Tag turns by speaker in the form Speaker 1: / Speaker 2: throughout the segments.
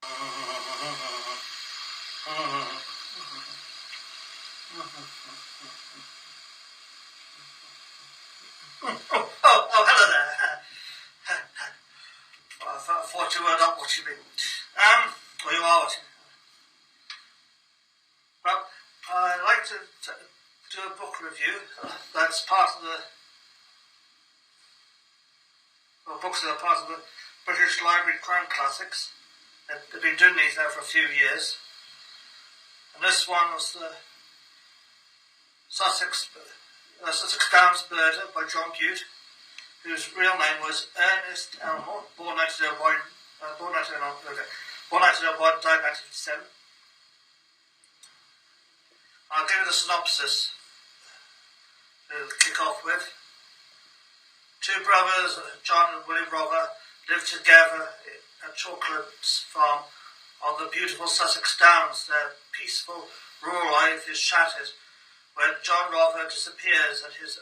Speaker 1: Oh, hello there. Well, I thought you were not watching me. Well, you are watching. Well, I'd like to do a book review. That's part of the books that are part of the British Library Crime Classics. They've been doing these now for a few years. And this one was the Sussex Downs Murder by John Bude, whose real name was Ernest Elmore, born 1901, died 1957. I'll give you the synopsis to kick off with. Two brothers, John and William Rover, lived together at Chalklands Farm on the beautiful Sussex Downs. Their peaceful rural life is shattered when John Rover disappears and his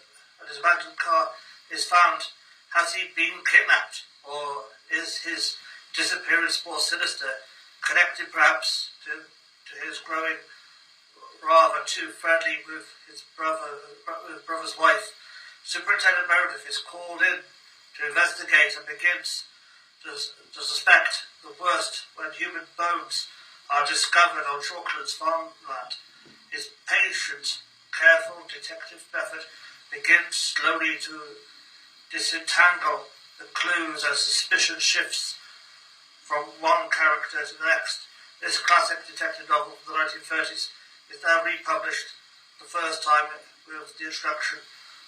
Speaker 1: abandoned car is found. Has he been kidnapped, or is his disappearance more sinister, connected perhaps to his growing rather too friendly with his brother's wife? Superintendent Meredith is called in to investigate and begins to suspect the worst when human bones are discovered on Chalklands farmland. His patient, careful detective method begins slowly to disentangle the clues as suspicion shifts from one character to the next. This classic detective novel from the 1930s is now republished the first time with the introduction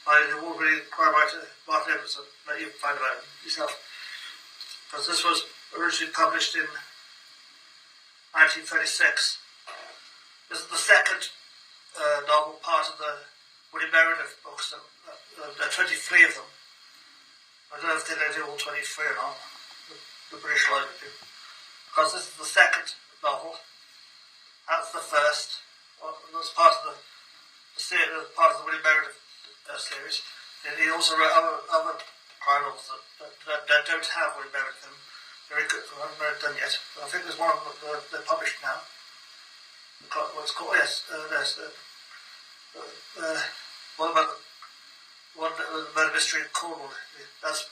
Speaker 1: by the award-winning crime writer Martin Emerson, that you can find about yourself. Because this was originally published in 1936. This is the second novel, part of the William Meredith books. There are 23 of them. I don't know if they do all 23 or not, the British Library do. Because this is the second novel. That's the first. That's part of the series, part of the William Meredith series. And he also wrote other crime novels that don't have William Meredith in them. Very good. I haven't read them yet. But I think there's one that they're published now. What's called? Yes, there's what about the murder mystery in Cornwall? That's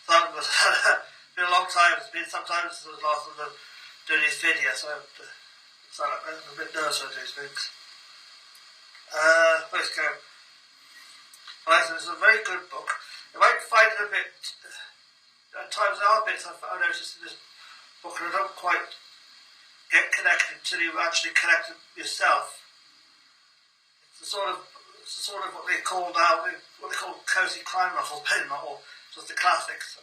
Speaker 1: been a long time. It's been some time since I was last doing these videos, so I'm a bit nervous about these things. Let's go. It's a very good book. You might find it a bit. At times there are bits I've noticed in this book, and I don't quite get connected until you actually connect it yourself. It's sort of what they call now, what they call cozy crime novels, not all, just the classics.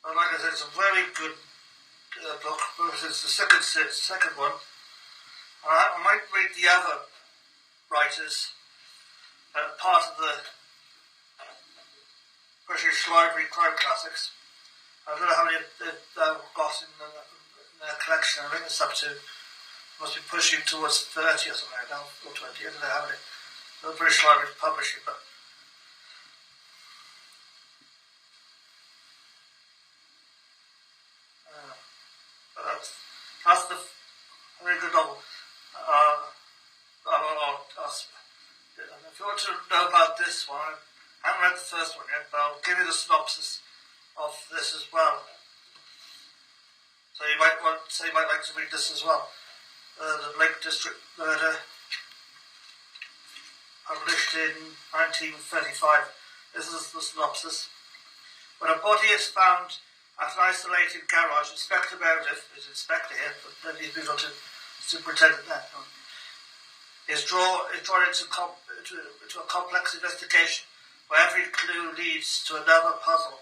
Speaker 1: And like I said, it's a very good book. It's the second one. I might read the other writers, part of the British Library Crime Classics. I don't know how many they've got in their collection. I think it's up to, must be pushing towards 30 or something like that, or 20. I don't know how many the British Library is publishing, but that's the very good novel. If you want to know about this one, I haven't read the first one yet, but I'll give you the synopsis of this as well. So you might like to read this as well. The Lake District Murder, published in 1935. This is the synopsis. When a body is found at an isolated garage, Inspector Meredith, who's inspector here, but then he's moved on to superintendent now, is drawn into a complex investigation where every clue leads to another puzzle.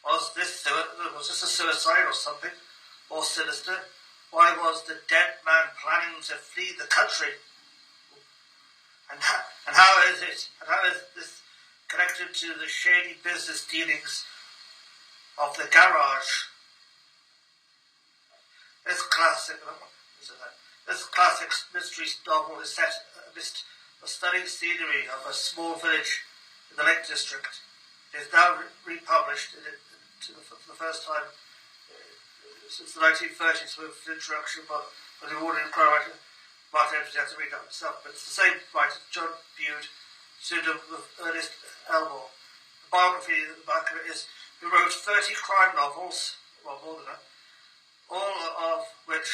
Speaker 1: Was this a suicide or something more sinister? Why was the dead man planning to flee the country? And how is this connected to the shady business dealings of the garage? This classic mystery novel is set amidst the stunning scenery of a small village in the Lake District. It is now republished for the first time since the 1930s with the introduction, but the ordinary writer, Martin Evans had to read that himself. But it's the same writer, John Bude, pseudonym of Ernest Elmore. The biography at the back of it is, who wrote 30 crime novels, well, more than that, all of which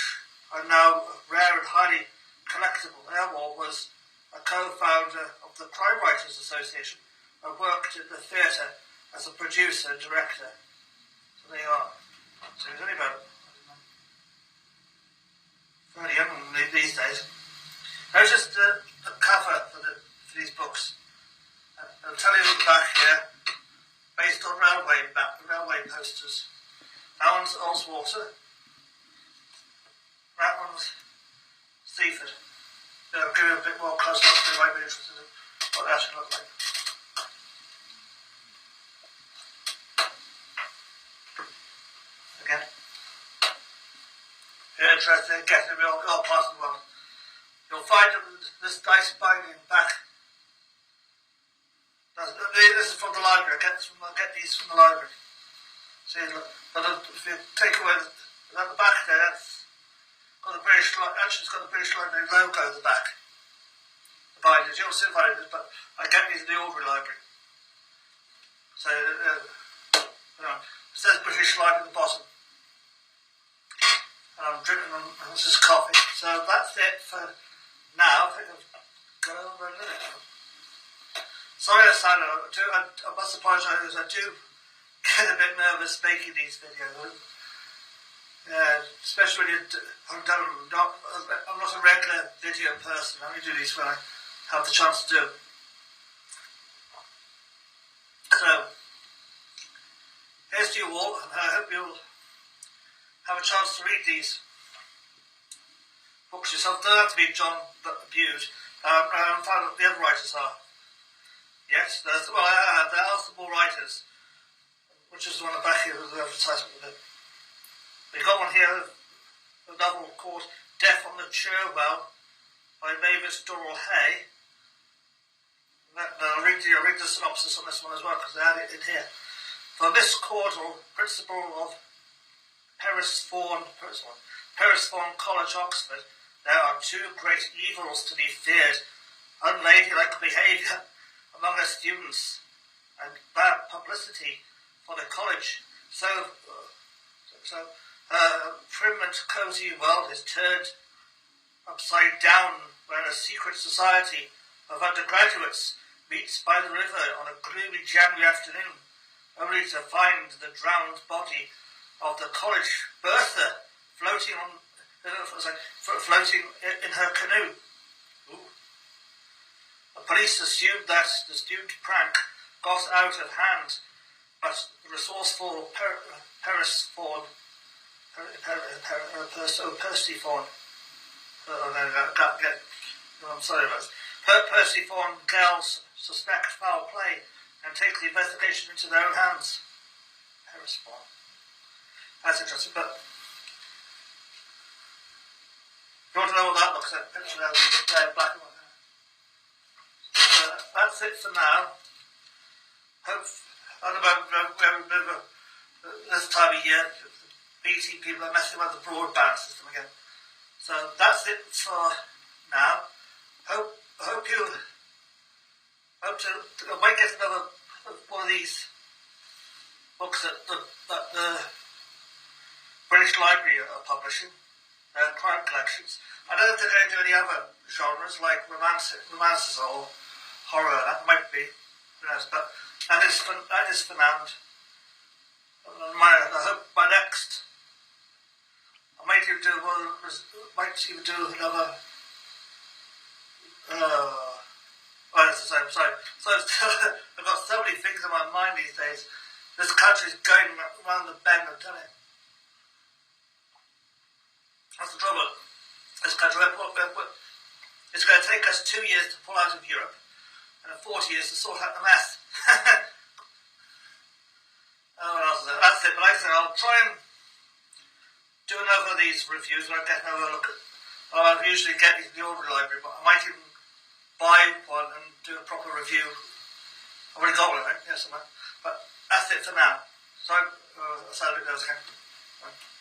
Speaker 1: are now rare and highly collectible. Elmore was a co-founder of the Crime Writers Association and worked in the theatre as a producer and director. So there you are. So he's only about 30 young these days. There's just the cover for these books. I'll tell you the back here, based on railway posters. That one's Oswater. That one's Seaford. I'll give you a bit more close up, so you might be interested in what that should look like. Again. If you're interested in getting them in all parts of the world, you'll find this nice binding back. This is from the library. I get these from the library. See, look, but if you take away at the back there, that's got the British. Actually, it's got the British Library logo at the back. The binders. You don't see the binders, but I get these in the Aubrey Library. So it says British Library at the bottom. And I'm drinking them. This is coffee. So that's it for now. I think I've got over a minute now. Sorry I sounded. I must apologise. I do get a bit nervous making these videos. Especially when I'm not a regular video person. I only do these when I have the chance to do. So here's to you all, and I hope you'll have a chance to read these books yourself. They don't have to be John Bude. I found out the other writers are. Yes, there are some more writers, which is the one at the back here with the advertisement with it. We've got one here, a novel called Death on the Cherwell by Mavis Dorrell Hay. I'll read the synopsis on this one as well, because they had it in here. For Miss Caudle, principal of Peristhorne College, Oxford, there are two great evils to be feared: unladylike behaviour among her students and bad publicity for the college. So her prim and cosy world is turned upside down when a secret society of undergraduates meets by the river on a gloomy January afternoon, only to find the drowned body of the college Bertha floating in her canoe. Ooh. The police assumed that the student prank got out of hand, but the resourceful Persephone, Persephone girls suspect foul play and take the investigation into their own hands. Persephone. That's interesting, but if you want to know what that looks like, picture there, black and white. That's it for now. I don't know, this time of year, BT people are messing with the broadband system again. So that's it for now. Hope you might get another one of these books that the British Library are publishing, crime collections. I don't know if they're going to do any other genres like romances or horror. That might be, who knows? But that is for now. I hope by next, I might even do another. Sorry. So I've got so many things in my mind these days. This country's going around the bend, I'm telling you. That's the trouble. This country, it's going to take us 2 years to pull out of Europe, and 40 years to sort out the mess. That's it. But like I said, I'll try and do another of these reviews when I get another look at. I usually get these in the Aubrey Library, but I might even buy one and do a proper review. I've already got one, I think. Yes, but that's it for now. So, that's how it goes again. Bye.